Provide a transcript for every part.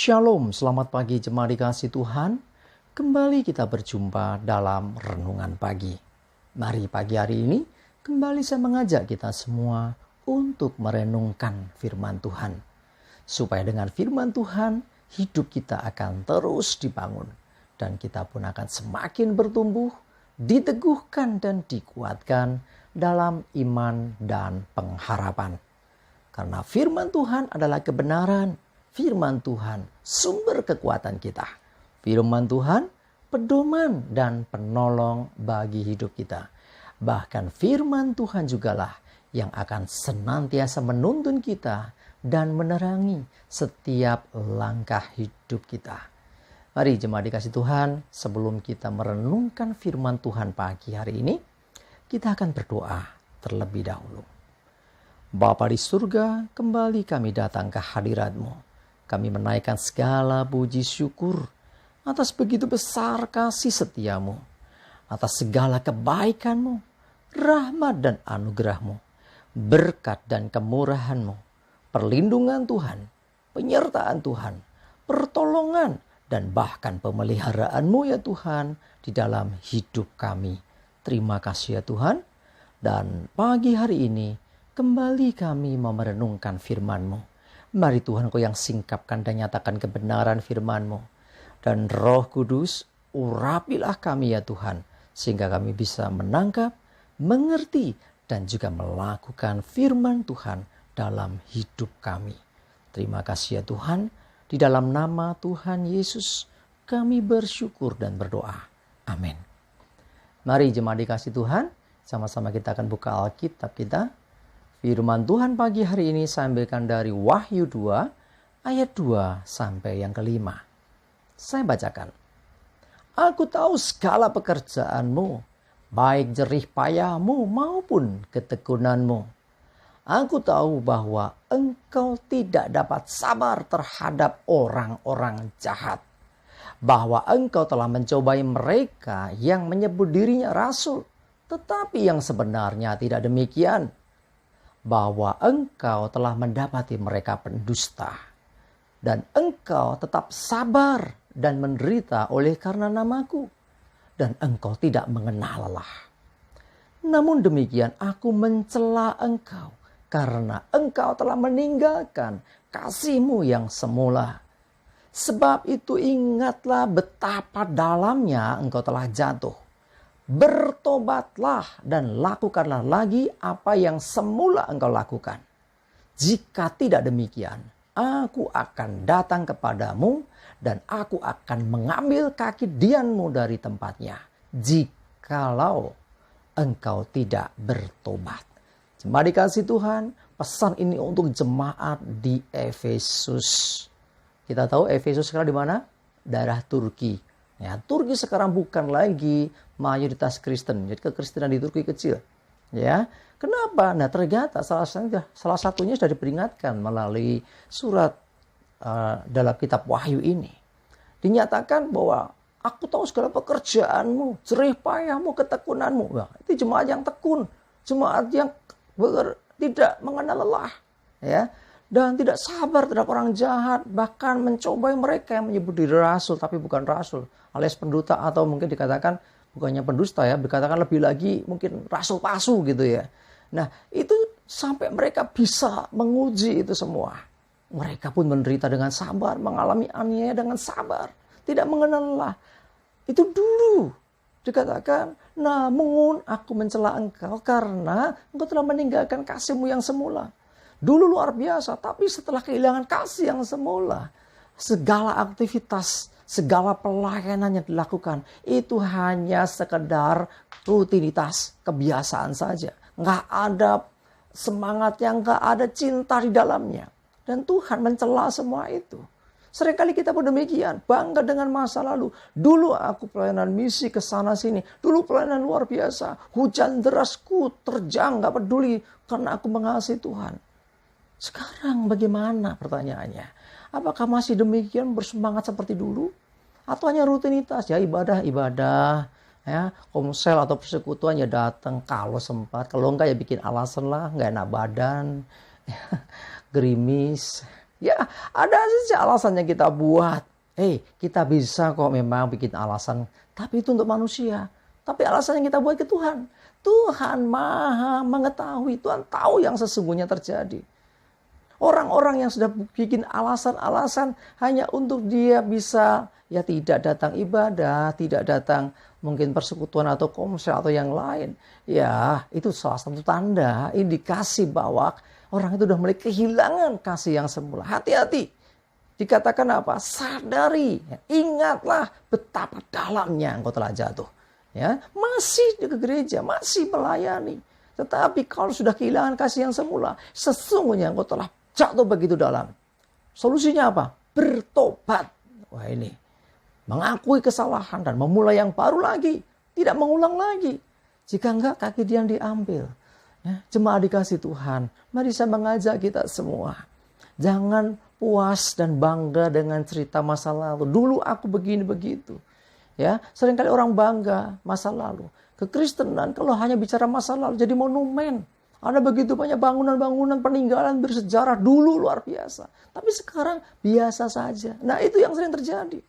Shalom, selamat pagi jemaat dikasih Tuhan. Kembali kita berjumpa dalam renungan pagi. Mari pagi hari ini kembali saya mengajak kita semua untuk merenungkan firman Tuhan. Supaya dengan firman Tuhan hidup kita akan terus dibangun. Dan kita pun akan semakin bertumbuh, diteguhkan dan dikuatkan dalam iman dan pengharapan. Karena firman Tuhan adalah kebenaran. Firman Tuhan sumber kekuatan kita. Firman Tuhan pedoman dan penolong bagi hidup kita. Bahkan firman Tuhan jugalah yang akan senantiasa menuntun kita dan menerangi setiap langkah hidup kita. Mari jemaat dikasih Tuhan, sebelum kita merenungkan firman Tuhan pagi hari ini, kita akan berdoa terlebih dahulu. Bapa di surga, kembali kami datang ke hadirat-Mu. Kami menaikkan segala puji syukur atas begitu besar kasih setia-Mu, atas segala kebaikan-Mu, rahmat dan anugerah-Mu, berkat dan kemurahan-Mu, perlindungan Tuhan, penyertaan Tuhan, pertolongan dan bahkan pemeliharaan-Mu ya Tuhan di dalam hidup kami. Terima kasih ya Tuhan. Dan pagi hari ini kembali kami mau merenungkan firman-Mu. Mari Tuhan Kau yang singkapkan dan nyatakan kebenaran firman-Mu. Dan Roh Kudus urapilah kami ya Tuhan. Sehingga kami bisa menangkap, mengerti dan juga melakukan firman Tuhan dalam hidup kami. Terima kasih ya Tuhan. Di dalam nama Tuhan Yesus kami bersyukur dan berdoa. Amin. Mari jemaat dikasih Tuhan. Sama-sama kita akan buka Alkitab kita. Firman Tuhan pagi hari ini saya ambilkan dari Wahyu 2 ayat 2 sampai yang kelima. Saya bacakan. Aku tahu segala pekerjaanmu, baik jerih payahmu maupun ketekunanmu. Aku tahu bahwa engkau tidak dapat sabar terhadap orang-orang jahat. Bahwa engkau telah mencobai mereka yang menyebut dirinya rasul, tetapi yang sebenarnya tidak demikian. Bahwa engkau telah mendapati mereka pendusta. Dan engkau tetap sabar dan menderita oleh karena namaku. Dan engkau tidak mengenal lelah. Namun demikian aku mencela engkau. Karena engkau telah meninggalkan kasihmu yang semula. Sebab itu ingatlah betapa dalamnya engkau telah jatuh. Bertobatlah dan lakukanlah lagi apa yang semula engkau lakukan. Jika tidak demikian, aku akan datang kepadamu dan aku akan mengambil kaki dianmu dari tempatnya. Jikalau engkau tidak bertobat. Jemaat dikasih Tuhan, pesan ini untuk jemaat di Efesus. Kita tahu Efesus sekarang di mana? Daerah Turki. Ya, Turki sekarang bukan lagi mayoritas Kristen. Jadi kekristenan di Turki kecil. Ya, kenapa? Nah, ternyata salah satunya sudah diperingatkan melalui surat dalam kitab Wahyu ini. Dinyatakan bahwa aku tahu segala pekerjaanmu, jerih payahmu, ketekunanmu. Nah, itu jemaat yang tekun, jemaat yang tidak mengenal lelah, ya. Dan tidak sabar terhadap orang jahat, bahkan mencobai mereka yang menyebut diri rasul tapi bukan rasul, alias pendusta, atau mungkin dikatakan bukannya pendusta ya, dikatakan lebih lagi mungkin rasul palsu gitu ya. Nah, itu sampai mereka bisa menguji itu semua. Mereka pun menderita dengan sabar, mengalami aniaya dengan sabar, tidak mengenal lelah. Itu dulu dikatakan, namun aku mencela engkau karena engkau telah meninggalkan kasihmu yang semula. Dulu luar biasa, tapi setelah kehilangan kasih yang semula, segala aktivitas, segala pelayanan yang dilakukan, itu hanya sekedar rutinitas, kebiasaan saja. Nggak ada semangatnya, nggak ada cinta di dalamnya. Dan Tuhan mencela semua itu. Seringkali kita pun demikian, bangga dengan masa lalu. Dulu aku pelayanan misi ke sana sini. Dulu pelayanan luar biasa. Hujan derasku terjang, nggak peduli karena aku mengasihi Tuhan. Sekarang bagaimana pertanyaannya? Apakah masih demikian bersemangat seperti dulu? Atau hanya rutinitas ya, ibadah, ya, komsel atau persekutuan ya datang kalau sempat. Kalau enggak ya bikin alasan lah, enggak enak badan, gerimis, Ya, ada saja alasan yang kita buat. Kita bisa kok memang bikin alasan, tapi itu untuk manusia. Tapi alasan yang kita buat ke Tuhan. Tuhan Maha mengetahui, Tuhan tahu yang sesungguhnya terjadi. Orang-orang yang sudah bikin alasan-alasan hanya untuk dia bisa tidak datang ibadah, tidak datang mungkin persekutuan atau komsel atau yang lain. Ya, itu salah satu tanda, indikasi bahwa orang itu sudah mulai kehilangan kasih yang semula. Hati-hati. Dikatakan apa? Sadari, ingatlah betapa dalamnya engkau telah jatuh. Ya, masih ke gereja, masih melayani. Tetapi kalau sudah kehilangan kasih yang semula, sesungguhnya engkau telah jatuh begitu dalam. Solusinya apa? Bertobat. Wah, ini mengakui kesalahan dan memulai yang baru lagi. Tidak mengulang lagi. Jika enggak, kaki dia diambil. Ya, jemaat dikasih Tuhan, mari saya mengajak kita semua. Jangan puas dan bangga dengan cerita masa lalu. Dulu aku begini begitu. Ya, seringkali orang bangga masa lalu. Kekristenan kalau hanya bicara masa lalu jadi monumen. Ada begitu banyak bangunan-bangunan peninggalan bersejarah dulu luar biasa. Tapi sekarang biasa saja. Nah, itu yang sering terjadi.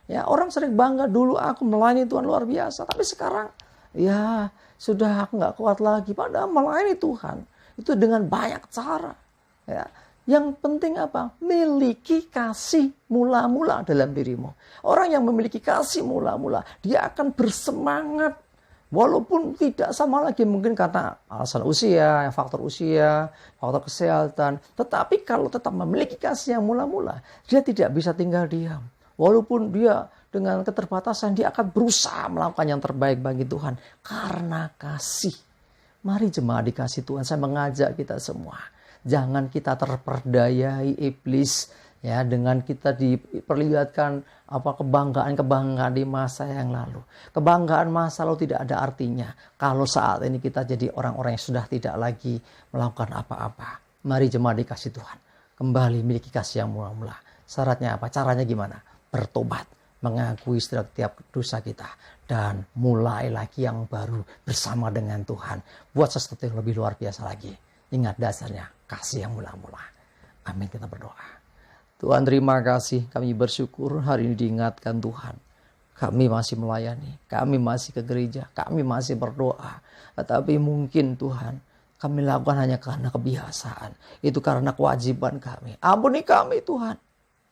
Ya, orang sering bangga dulu aku melayani Tuhan luar biasa. Tapi sekarang ya sudah aku nggak kuat lagi. Padahal melayani Tuhan itu dengan banyak cara. Ya. Yang penting apa? Miliki kasih mula-mula dalam dirimu. Orang yang memiliki kasih mula-mula, dia akan bersemangat. Walaupun tidak sama lagi mungkin karena alasan usia, faktor kesehatan. Tetapi kalau tetap memiliki kasih yang mula-mula, dia tidak bisa tinggal diam. Walaupun dia dengan keterbatasan, dia akan berusaha melakukan yang terbaik bagi Tuhan. Karena kasih. Mari jemaat dikasih Tuhan, saya mengajak kita semua. Jangan kita terperdayai iblis ya dengan kita diperlihatkan kebanggaan di masa yang lalu. Kebanggaan masa lalu tidak ada artinya kalau saat ini kita jadi orang-orang yang sudah tidak lagi melakukan apa-apa. Mari jemaat dikasih Tuhan, kembali miliki kasih yang mula-mula. Syaratnya apa? Caranya gimana? Bertobat, mengakui setiap dosa kita dan mulai lagi yang baru bersama dengan Tuhan. Buat sesuatu yang lebih luar biasa lagi. Ingat dasarnya, kasih yang mula-mula. Amin, kita berdoa. Tuhan terima kasih, kami bersyukur hari ini diingatkan Tuhan. Kami masih melayani, kami masih ke gereja, kami masih berdoa. Tetapi mungkin Tuhan, kami lakukan hanya karena kebiasaan. Itu karena kewajiban kami. Ampuni kami Tuhan.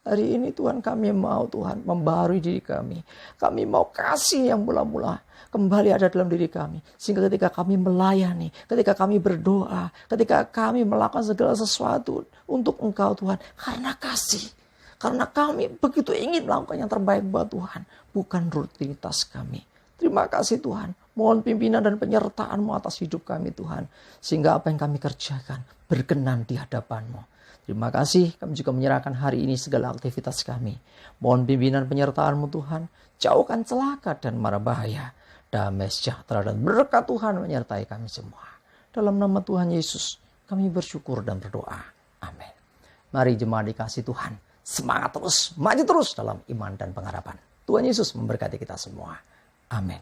Hari ini Tuhan kami mau Tuhan membaharui diri kami. Kami mau kasih yang mula-mula kembali ada dalam diri kami. Sehingga ketika kami melayani, ketika kami berdoa, ketika kami melakukan segala sesuatu untuk Engkau Tuhan. Karena kasih. Karena kami begitu ingin melakukan yang terbaik buat Tuhan. Bukan rutinitas kami. Terima kasih Tuhan. Mohon pimpinan dan penyertaan-Mu atas hidup kami Tuhan. Sehingga apa yang kami kerjakan berkenan di hadapan-Mu. Terima kasih, kami juga menyerahkan hari ini segala aktivitas kami. Mohon pimpinan penyertaan-Mu Tuhan, jauhkan celaka dan mara bahaya. Damai sejahtera dan berkat Tuhan menyertai kami semua. Dalam nama Tuhan Yesus, kami bersyukur dan berdoa. Amin. Mari jemaat dikasih Tuhan, semangat terus, maju terus dalam iman dan pengharapan. Tuhan Yesus memberkati kita semua. Amin.